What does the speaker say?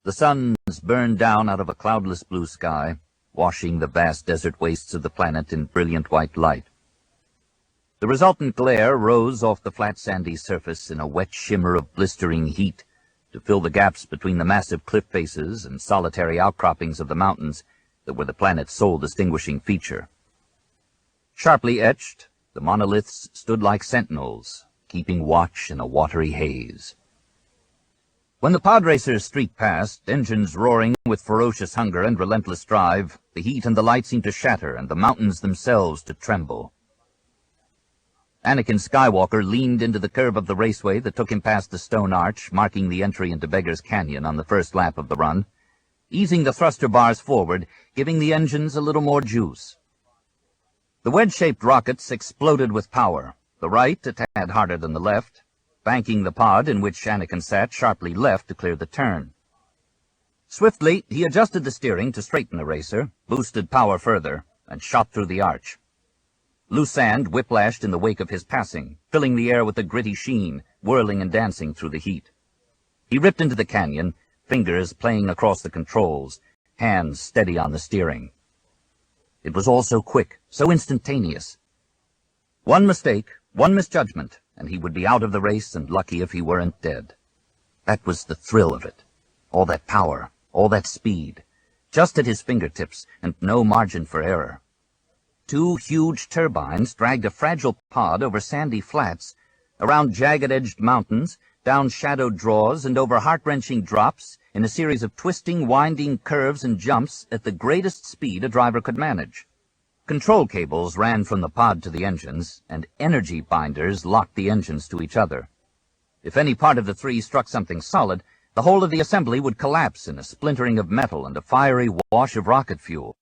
The suns burned down out of a cloudless blue sky, washing the vast desert wastes of the planet in brilliant white light. The resultant glare rose off the flat sandy surface in a wet shimmer of blistering heat to fill the gaps between the massive cliff faces and solitary outcroppings of the mountains that were the planet's sole distinguishing feature. Sharply etched, the monoliths stood like sentinels, keeping watch in a watery haze. When the pod racers streaked past, engines roaring with ferocious hunger and relentless drive, the heat and the light seemed to shatter and the mountains themselves to tremble. Anakin Skywalker leaned into the curve of the raceway that took him past the stone arch, marking the entry into Beggar's Canyon on the first lap of the run, easing the thruster bars forward, giving the engines a little more juice. The wedge-shaped rockets exploded with power, the right a tad harder than the left, banking the pod in which Anakin sat sharply left to clear the turn. Swiftly, he adjusted the steering to straighten the racer, boosted power further, and shot through the arch. Loose sand whiplashed in the wake of his passing, filling the air with a gritty sheen, whirling and dancing through the heat. He ripped into the canyon, fingers playing across the controls, hands steady on the steering. It was all so quick, so instantaneous. One mistake, one misjudgment, and he would be out of the race and lucky if he weren't dead. That was the thrill of it. All that power, all that speed, just at his fingertips, and no margin for error. Two huge turbines dragged a fragile pod over sandy flats, around jagged-edged mountains, down shadowed draws, and over heart-wrenching drops in a series of twisting, winding curves and jumps at the greatest speed a driver could manage. Control cables ran from the pod to the engines, and energy binders locked the engines to each other. If any part of the three struck something solid, the whole of the assembly would collapse in a splintering of metal and a fiery wash of rocket fuel.